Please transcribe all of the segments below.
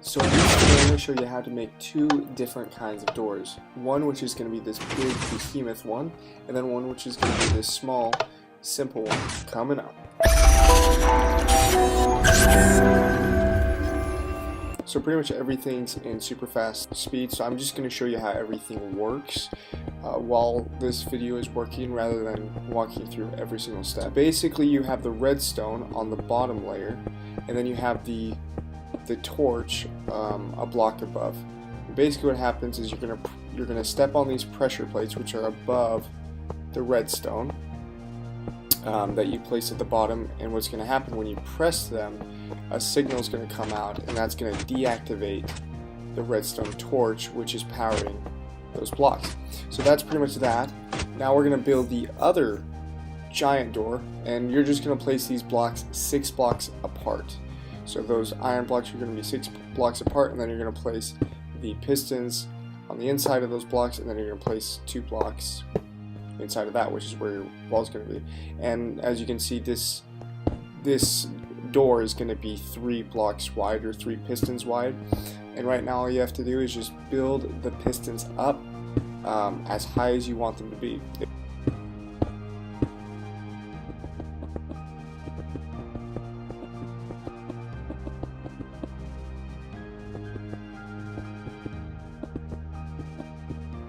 So in this video, I'm going to show you how to make two different kinds of doors. One which is going to be this big behemoth one, and then one which is going to be this small, simple one coming up. So pretty much everything's in super fast speed, so I'm just going to show you how everything works while this video is working rather than walking through every single step. Basically you have the redstone on the bottom layer, and then you have the torch a block above. Basically what happens is you're gonna step on these pressure plates which are above the redstone that you place at the bottom, and what's going to happen when you press them, a signal is going to come out, and that's going to deactivate the redstone torch which is powering those blocks. So that's pretty much that. Now we're going to build the other giant door, and you're just going to place these blocks 6 blocks apart. So those iron blocks are going to be 6 blocks apart, and then you're going to place the pistons on the inside of those blocks, and then you're going to place 2 blocks inside of that, which is where your wall is going to be. And as you can see, this door is going to be 3 blocks wide, or 3 pistons wide. And right now all you have to do is just build the pistons up as high as you want them to be.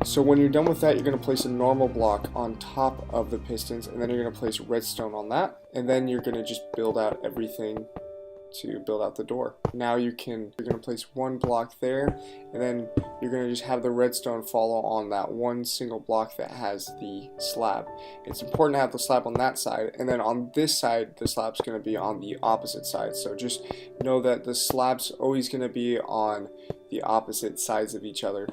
So when you're done with that, you're going to place a normal block on top of the pistons, and then you're going to place redstone on that, and then you're going to just build out everything to build out the door. Now you're going to place 1 block there, and then you're going to just have the redstone follow on that one single block that has the slab. It's important to have the slab on that side, and then on this side the slab's going to be on the opposite side. So just know that the slab's always going to be on the opposite sides of each other.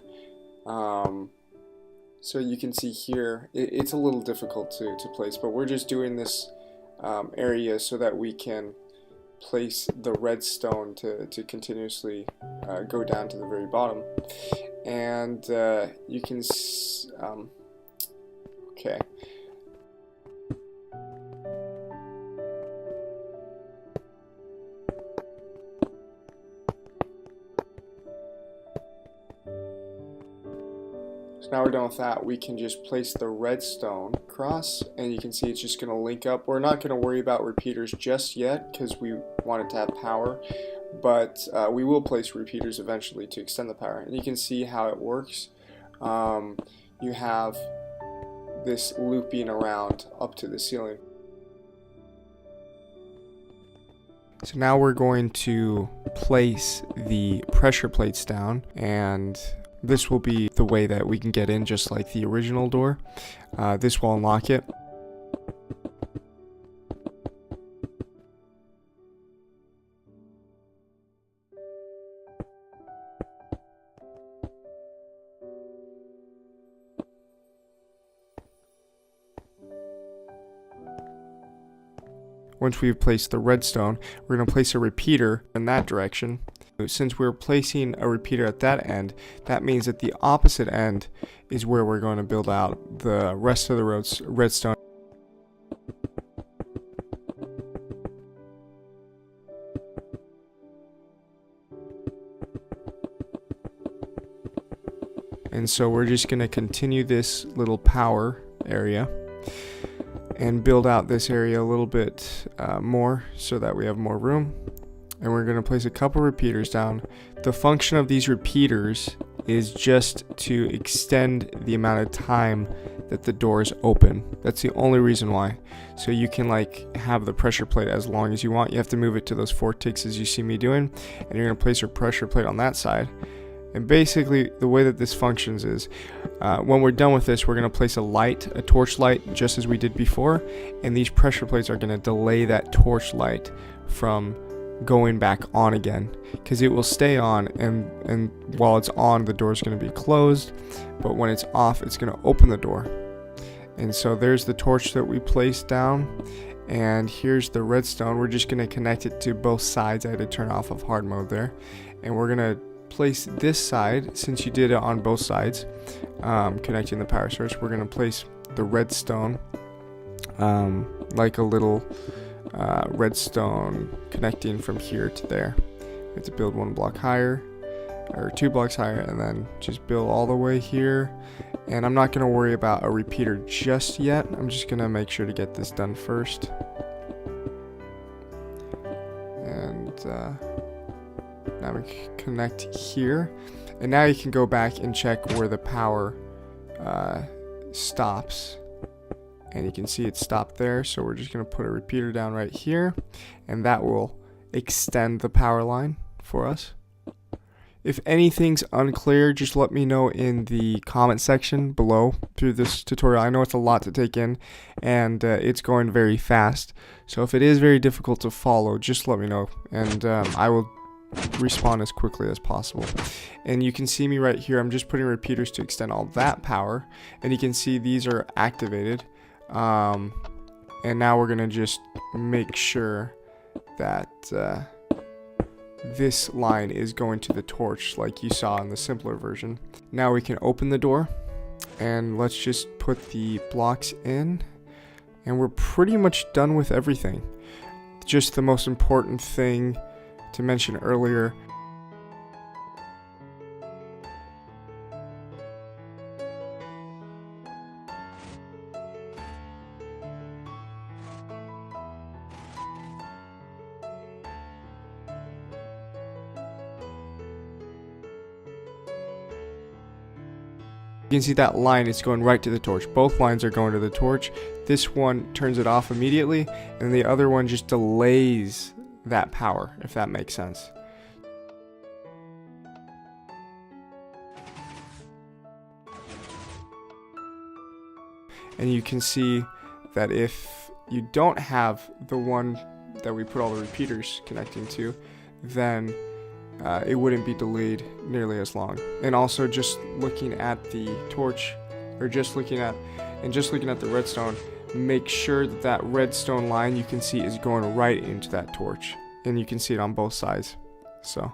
So you can see here, it's a little difficult to place, but we're just doing this area so that we can place the redstone to continuously go down to the very bottom. And you can, okay. So now we're done with that, we can just place the redstone across, and you can see it's just going to link up. We're not going to worry about repeaters just yet because we want it to have power, but we will place repeaters eventually to extend the power. And you can see how it works. You have this looping around up to the ceiling. So now we're going to place the pressure plates down, and this will be the way that we can get in, just like the original door. This will unlock it. Once we've placed the redstone, we're going to place a repeater in that direction. Since we're placing a repeater at that end, that means that the opposite end is where we're going to build out the rest of the redstone. And so we're just going to continue this little power area and build out this area a little bit more so that we have more room. And we're going to place a couple repeaters down. The function of these repeaters is just to extend the amount of time that the door is open. That's the only reason why. So you can like have the pressure plate as long as you want. You have to move it to those 4 ticks as you see me doing, and you're going to place your pressure plate on that side. And basically the way that this functions is when we're done with this, we're going to place a torch light, just as we did before, and these pressure plates are going to delay that torch light from going back on again, because it will stay on, and while it's on, the door is going to be closed, but when it's off, it's going to open the door. And so there's the torch that we placed down, and here's the redstone. We're just going to connect it to both sides. I had to turn off of hard mode there, and we're going to place this side, since you did it on both sides, connecting the power source. We're going to place the redstone like a little redstone connecting from here to there. We have to build 1 block higher, or 2 blocks higher, and then just build all the way here. And I'm not going to worry about a repeater just yet. I'm just going to make sure to get this done first. And now we can connect here. And now you can go back and check where the power stops. And you can see it stopped there. So we're just going to put a repeater down right here. And that will extend the power line for us. If anything's unclear, just let me know in the comment section below through this tutorial. I know it's a lot to take in, and it's going very fast. So if it is very difficult to follow, just let me know, and I will respond as quickly as possible. And you can see me right here. I'm just putting repeaters to extend all that power, and you can see these are activated. And now we're gonna just make sure that this line is going to the torch like you saw in the simpler version. Now we can open the door, and let's just put the blocks in, and we're pretty much done with everything. Just the most important thing to mention earlier, you can see that line is going right to the torch. Both lines are going to the torch. This one turns it off immediately, and the other one just delays that power, if that makes sense. And you can see that if you don't have the one that we put all the repeaters connecting to, then it wouldn't be delayed nearly as long. And also, just looking at the torch, or just looking at the redstone, make sure that that redstone line you can see is going right into that torch, and you can see it on both sides. So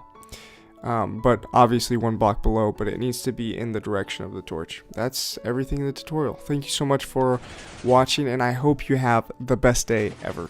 but obviously 1 block below, but it needs to be in the direction of the torch. That's everything in the tutorial. Thank you so much for watching, and I hope you have the best day ever.